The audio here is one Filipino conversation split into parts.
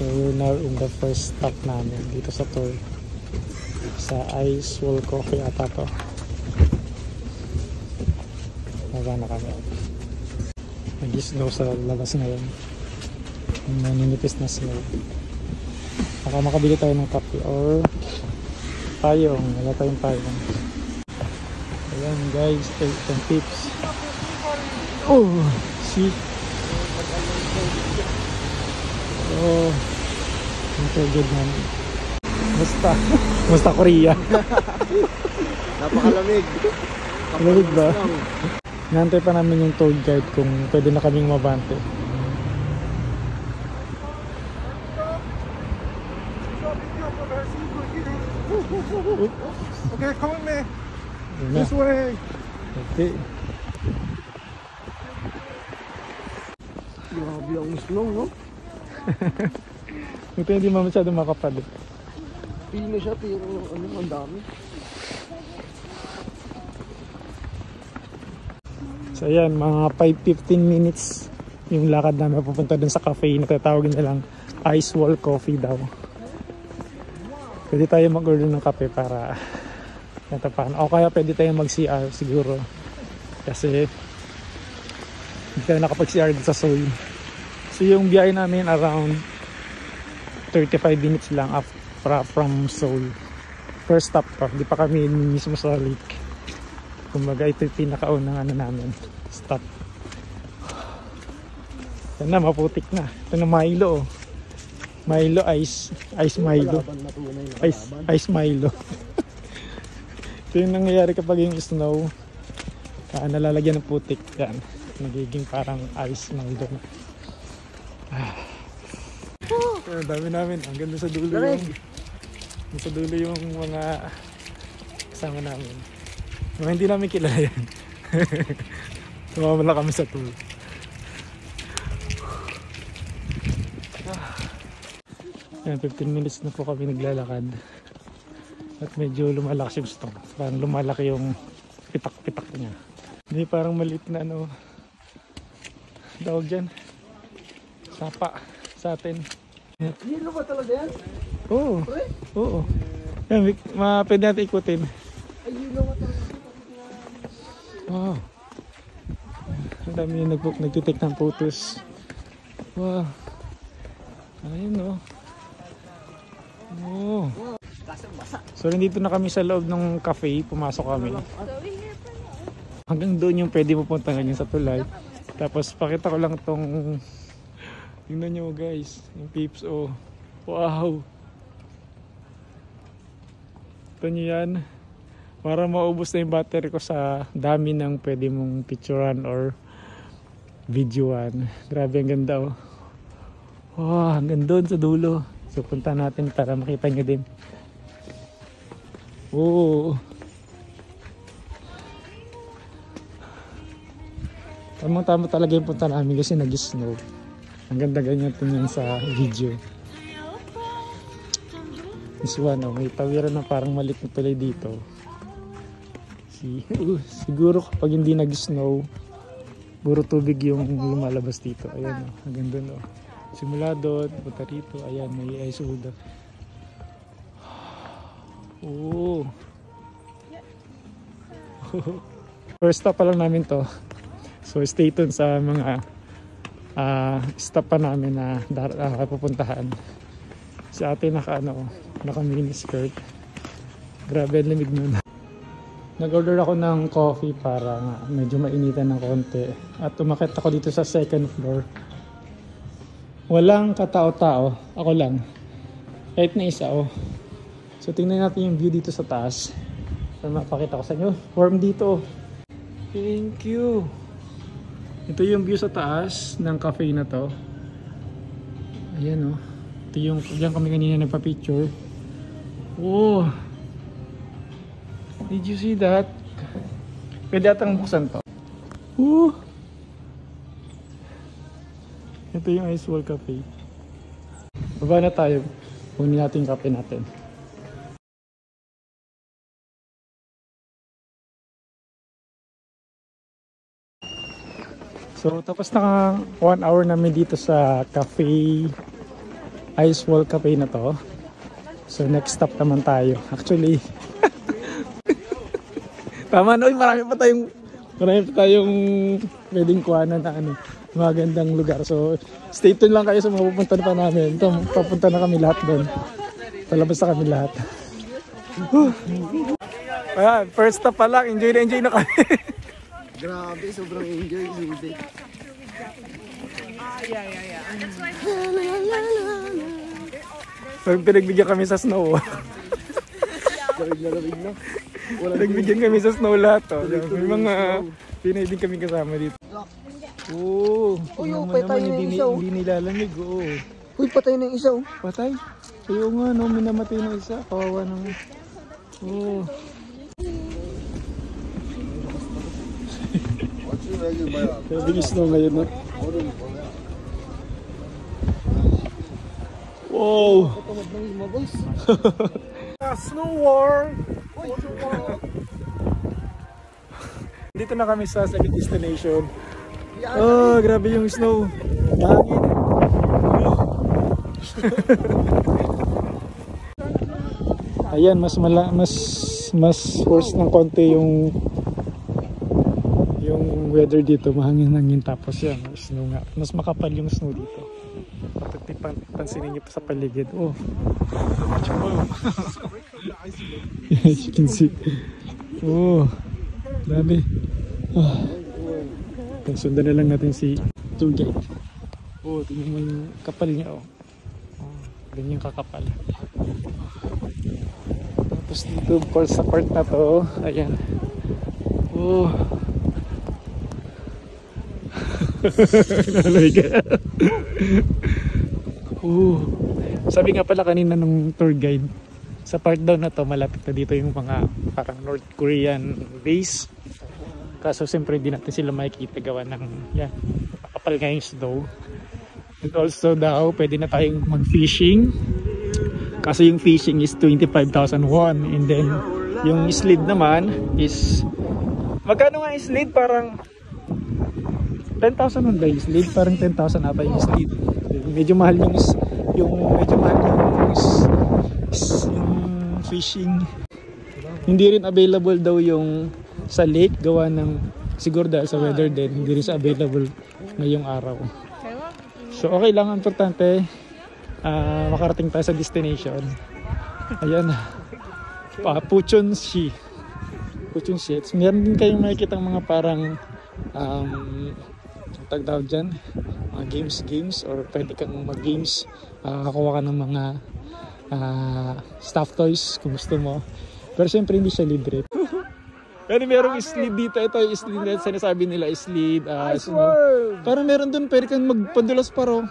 So we're now in the first stop namin dito sa tour. Sa Ice Wall Coffee ata to. Baba na kami. Nag-snow sa labas ngayon. Naninipis na snow. Baka makabili tayo ng kape or payong. Wala tayong payong. Ayan guys, 8 tips. Oh, shit. Oh, so good man. Basta Korea. Napakalamig. Lamig ba? Nantay pa namin yung tour guide kung pwede na kaming mabante. Okay, come with me. This way. Okay. Grabe ang snow, no? Ito hindi masyado makapal. Pili siya, pero ano, ang dami. So ayan, mga 5-15 minutes yung lakad namin pupunta dun sa cafe na tatawagin nilang Ice Wall Coffee daw. Pwede tayo mag-order ng kape para natapakan. O kaya pwede tayo mag-CR siguro. Kasi hindi tayo nakapag-CR dito sa Seoul. So yung biyahe namin around 35 minutes lang from Seoul. First stop pa, di pa kami mismo sa lake. Kumbaga ito yung pinakaunang ano namin, stop. Yan na, maputik na. Ito na Milo. Milo ice Milo. Ice Milo. Ito yung nangyayari kapag yung snow nalalagyan ng putik. Yan, nagiging parang ice Milo na. Ang dami namin, ang ganda sa dulo yung mga kasama namin. Mga hindi namin kilala yan. Tumamala kami sa tour. Yan, 15 minutes na po kami naglalakad. At medyo lumalakas yung snow. Parang lumalaki yung pitak-pitak niya. Hindi parang maliit na ano. Tawag dyan. Sapa sa atin. Hilo ba talaga yan? Oo. Oo. Yan, pwede natin ikutin. Ay, hilo ba talaga? Wow. Ang dami yung nagtitik ng photos. Wow. Ayun o. Oh. So nandito na kami sa loob ng cafe. Pumasok kami. Hanggang doon yung pwede pupunta ngayon sa tulay. Tapos pakita ko lang tong tingnan nyo guys. Yung peeps oh. Wow. Ito nyo yan. Para maubos na yung battery ko sa dami ng pwede mong picturean or videoan. Grabe ang ganda oh. Wow, hanggang doon sa dulo. So punta natin para makita nyo din. Oh. Tamang-tama talaga yung punta namin kasi nag-snow. Ang ganda ganyan tingnan sa video. This one oh, may tawiran na parang maliit na tulay dito. Siguro kapag hindi nag-snow, puro tubig yung lumalabas dito. Ayan o, hanggang doon o. Simula doon, punta rito. Ayan, may ice uda. Oh. First stop pa lang namin to. So stay tuned sa mga stop pa namin na pupuntahan. Si ate naka mini skirt. Grabe, lamig nun. Nag-order ako ng coffee para medyo mainitan ng konti. At umakyat ako dito sa second floor. Walang katao-tao. Ako lang. Kahit na isa oh. So tingnan natin yung view dito sa taas. Para mapakita ko sa inyo. Warm dito. Thank you. Ito yung view sa taas ng cafe na to. Ayan oh. Ito yung, diyan kami kanina nagpa-picture. Oh. Did you see that? Pwede atang buksan to. Ito yung Ice Wall Cafe. Baba na tayo. Kunin natin yung kape natin. So tapos na 1 hour namin dito sa cafe. Ice Wall Cafe na to. So next stop naman tayo. Actually, tama na, marami pa tayong pwedeng kuhanan na ano, magandang lugar. So stay tuned lang kayo sa mapupunta pa namin. Ito, papunta na kami lahat doon. Palabas na kami lahat. Ayan, first stop pa lang. Enjoy na kami. Grabe, sobrang enjoy. Sude. So pinagbigyan kami sa snow. Lamig na. Pinagbigyan kami sa snow lahat. Oh. May mga Pinay din kami kasama dito. Oo. Uy, patay na yung isa. Hindi nilalamig. Oo. Uy, patay na yung isa. Patay? Ayaw nga, no, minamatay na isa. Kawawa naman. Oo. Sabi snow ngayon, no? Wow! Snow war! Dito na kami sa second destination. Oh, grabe yung snow. Hangin. Ayan, mas worse ng konti yung weather dito, mahangin-hangin, tapos yan, snow nga. Mas makapal yung snow dito. Pansinin niyo pa sa paligid. Oh. As you can see. Oh. Grabe. Ah. Sundan na lang natin si tour guide. Oh, tingnan mo yung kapal niya. Oh. Ganyan kakapal. Tapos dito sa part na to, ayan. Oh. Sabi nga pala kanina ng tour guide, sa part daw na to malapit na dito yung mga parang North Korean base. Kaso siyempre hindi natin sila makikita gawa ng yan, makapal nga yung snow. And also daw pwede na tayong mag fishing. Kaso yung fishing is 25,000 won, and then yung slid naman is magkano nga yung slid? Parang 10,000 won ba yung slid? Parang 10,000 ata yung slid. Medyo mahal yung fishing. Hindi rin available daw yung sa lake gawa ng siguro dahil sa weather din, hindi rin sa available ngayong araw. So okay lang, importante makarating tayo sa destination. Ayan, Puchonsi. Meron din kayong makikita mga parang tagdaw dyan, mga games or pwede kang mag games, kakuha ka ng mga stuffed toys kung gusto mo, pero syempre hindi siya libre. Pero merong slide dito, ito yung slide na sinasabi nila, slide parang meron dun pwede kang magpandulas paro.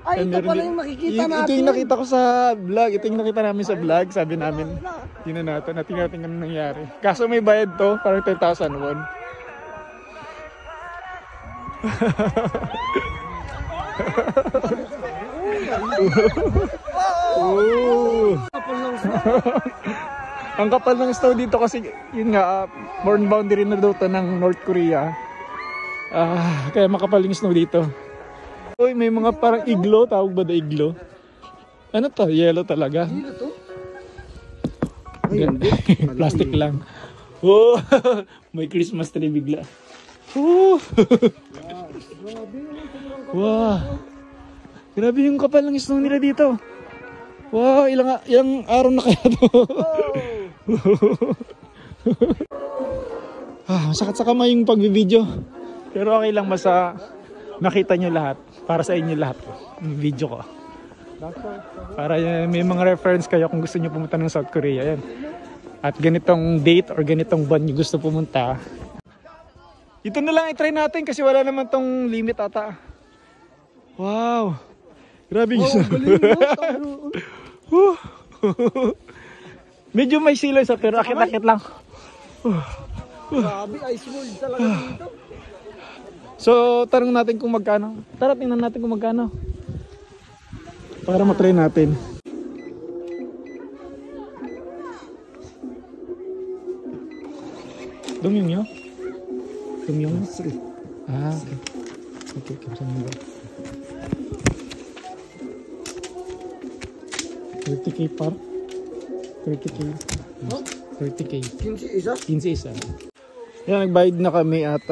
Ay, ito pala yung makikita natin. Ito yung nakita ko sa vlog, ito yung nakita namin sa vlog, sabi namin yun na natin, natin anong nangyari. Kaso may bayad to, parang 10,000 won. Ang kapal ng snow dito kasi yun nga, foreign boundary na daw to ng North Korea. Kaya makapal yung snow dito. Uy, may mga parang iglo, tawag ba na iglo? Ano to? Yellow talaga. Plastic lang. Oh, may Christmas tree bigla. Oh. Wow. Grabe yung kapal ng snow nila dito. Wow, ilang araw na kaya to. Masakit sa kamay yung pagbibideo. Pero okay lang, basta nakita nyo lahat. Para sa inyo lahat yung video ko. Para may mga reference kayo kung gusto nyo pumunta ng South Korea. Yan. At ganitong date or ganitong buwan nyo gusto pumunta. Ito na lang i-try natin kasi wala naman tong limit ata. Wow. Grabe yung medyo may siloy sa pero akit-akit lang. Grabe, ice wall talaga dito. So, tanong natin kung magkano. Tara, tingnan natin kung magkano. Para matry natin. Dumyong nyo? Dumyong? Okay. Okay, kamsahan mo ba? 30k par. 30k. 30k. 15 isa? 15 isa. Yan, nagbayad na kami at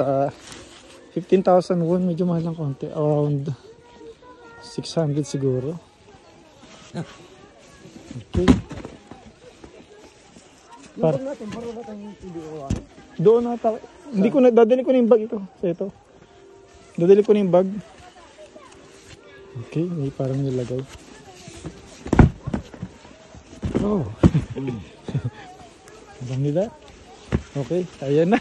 15,000 won. Medyo mahal lang konti. Around 600 siguro. Okay. Yung bag natin, para ba tayong video? Doon na tayo. Hindi ko na, dadali ko na yung bag ito. So ito. Dadali ko na yung bag. Okay, may parang nilagay. Oh. Abang nila. Okay, ayan na.